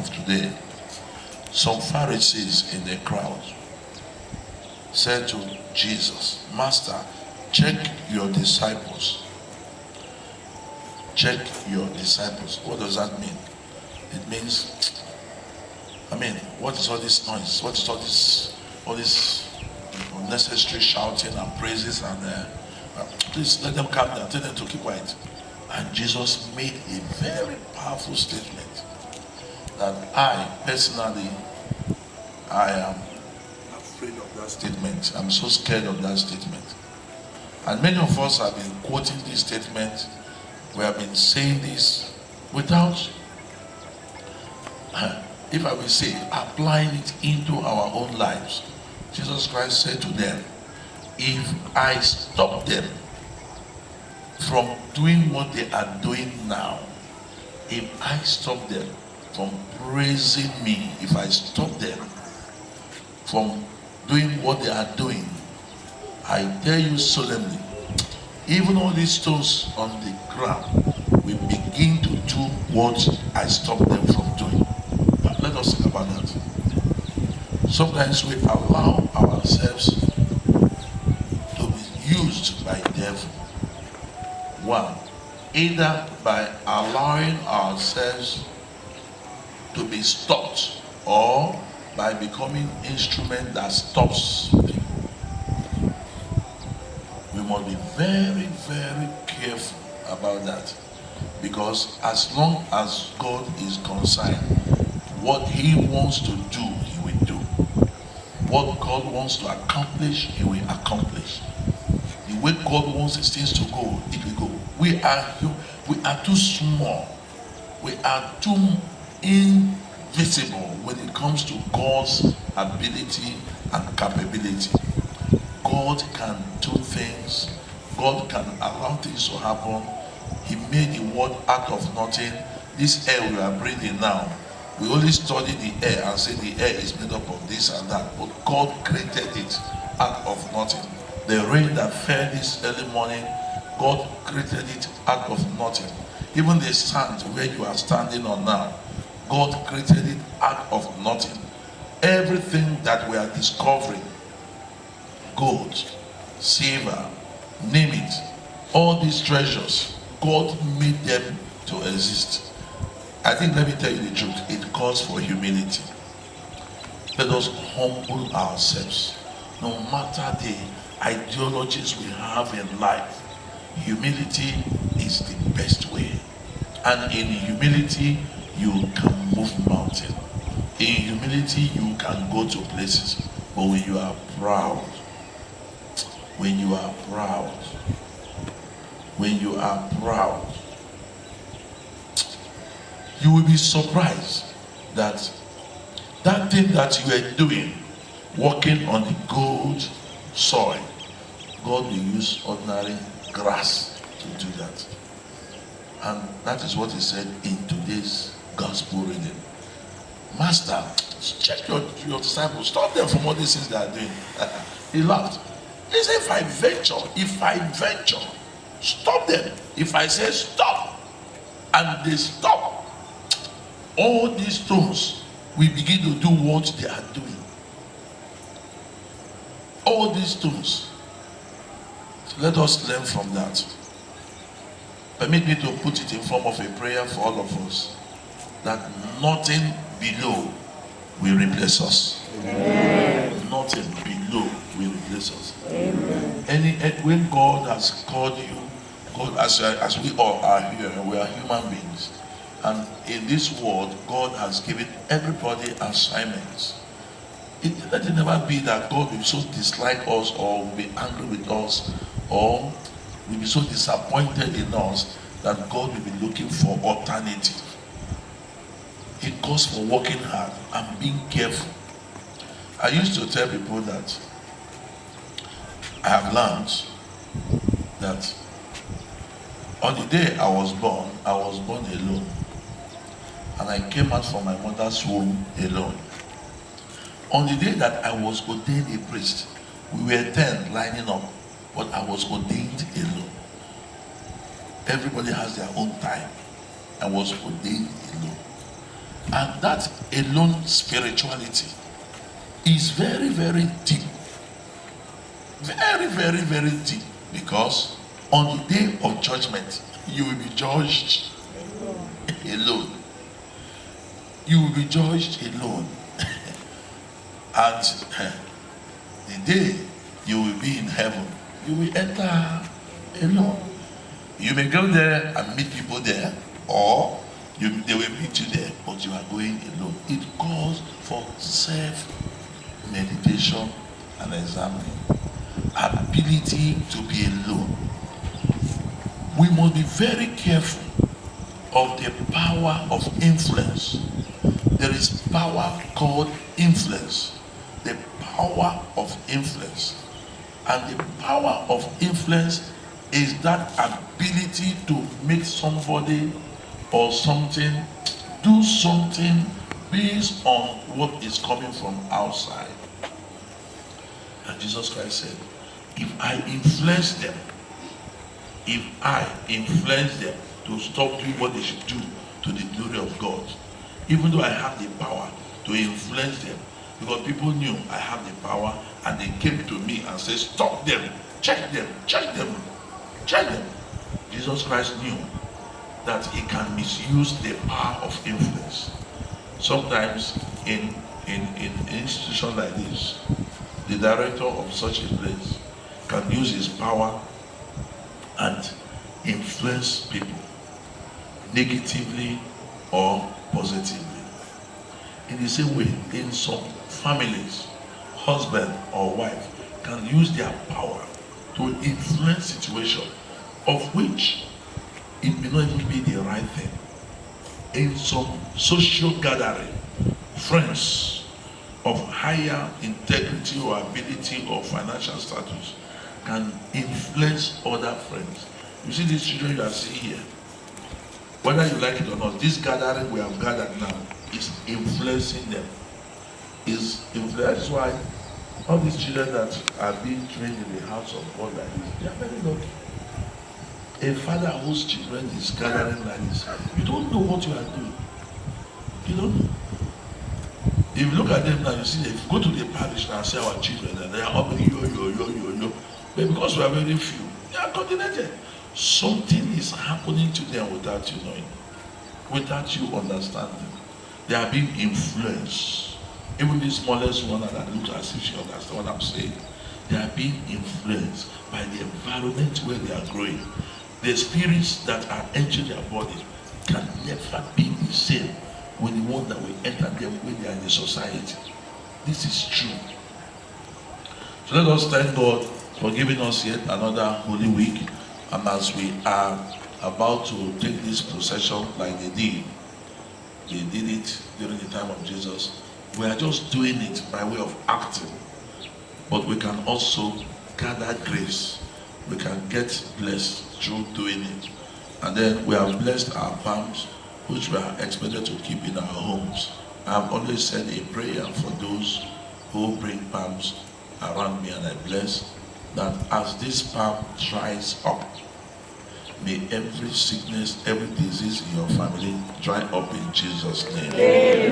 of today, some Pharisees in the crowd said to Jesus, Master, check your disciples. Check your disciples. What does that mean? It means, what is all this noise? What is all this unnecessary shouting and praises? And please let them calm down. Tell them to keep quiet. And Jesus made a very powerful statement that I personally, I am afraid of that statement. I'm so scared of that statement. And many of us have been quoting this statement. We have been saying this without, if I will say, applying it into our own lives. Jesus Christ said to them, if I stop them from doing what they are doing now, if I stop them from praising me, if I stop them from doing what they are doing, I tell you solemnly, even all these stones on the ground will begin to do what I stop them from doing. But let us think about that. Sometimes we allow ourselves to be used by the devil. One, either by allowing ourselves to be stopped or by becoming instrument that stops people. We must be very, very careful about that, because as long as God is concerned, what he wants to do, he will do. What God wants to accomplish, he will accomplish. The way God wants his things to go, it will go. We are too small. We are too invisible when it comes to God's ability and capability. God can do things. God can allow things to happen. He made the world out of nothing. This air we are breathing now, we only study the air and say the air is made up of this and that, but God created it out of nothing. The rain that fell this early morning, God created it out of nothing. Even the sand where you are standing on now, God created it out of nothing. Everything that we are discovering, gold, silver, name it, all these treasures, God made them to exist. I think, let me tell you the truth, it calls for humility. Let us humble ourselves. No matter the ideologies we have in life, humility is the best way. And in humility, you can move mountains. In humility, you can go to places. But when you are proud, when you are proud, you will be surprised that that thing that you are doing, walking on the gold soil, God will use ordinary grass to do that. And that is what he said in today's gospel reading. Master, check your disciples, stop them from all these things they are doing. He laughed. He said, if I venture, stop them. If I say stop, and they stop, all these stones will begin to do what they are doing. All these stones. So let us learn from that. Permit me to put it in form of a prayer for all of us, that nothing below will replace us. Amen. Nothing below will replace us. Amen. When God has called you, God, as we all are here, we are human beings, and in this world, God has given everybody assignments. Let it never be that God will so dislike us, or will be angry with us, or will be so disappointed in us that God will be looking for alternative. It calls for working hard and being careful. I used to tell people that I have learned that on the day I was born alone. And I came out from my mother's womb alone. On the day that I was ordained a priest, we were 10 lining up, but I was ordained alone. Everybody has their own time. I was ordained alone. And that alone spirituality is very, very deep. Very, very, very deep. Because on the day of judgment, you will be judged alone. You will be judged alone. And the day you will be in heaven, you will enter alone. You may go there and meet people there, or they will meet you there, but you are going alone. It calls for self-meditation and examining. Ability to be alone. We must be very careful of the power of influence. There is power called influence. The power of influence. And the power of influence is that ability to make somebody or something do something based on what is coming from outside. And Jesus Christ said, if I influence them to stop doing what they should do to the glory of God, even though I have the power to influence them, because people knew I have the power and they came to me and said, stop them, check them. Jesus Christ knew that he can misuse the power of influence. Sometimes in an institution like this, the director of such a place can use his power and influence people negatively or positively. In the same way, in some families, husband or wife can use their power to influence situation of which it may not even be the right thing. In some social gathering, friends of higher integrity or ability or financial status can influence other friends. You see these children you are seeing here, whether you like it or not, this gathering we have gathered now is influencing them. That's why all these children that are being trained in the house of God like this, they are very lucky. A father whose children is gathering like this, you don't know what you are doing. You don't know. If you look at them now, you see, if you go to the parish and see our children, and they are up yo. But because we are very few, they are coordinated. Something is happening to them without you knowing, without you understanding. They are being influenced. Even the smallest one that looks as if she understands what I'm saying, they are being influenced by the environment where they are growing. The spirits that are entering their bodies can never be the same with the one that will enter them when they are in the society. This is true. So let us thank God for giving us yet another Holy Week. And as we are about to take this procession like they did it during the time of Jesus, we are just doing it by way of acting. But we can also gather grace. We can get blessed through doing it. And then we have blessed our palms, which we are expected to keep in our homes. I have always said a prayer for those who bring palms around me, and I bless that as this palm dries up, may every sickness, every disease in your family dry up in Jesus' name. Amen.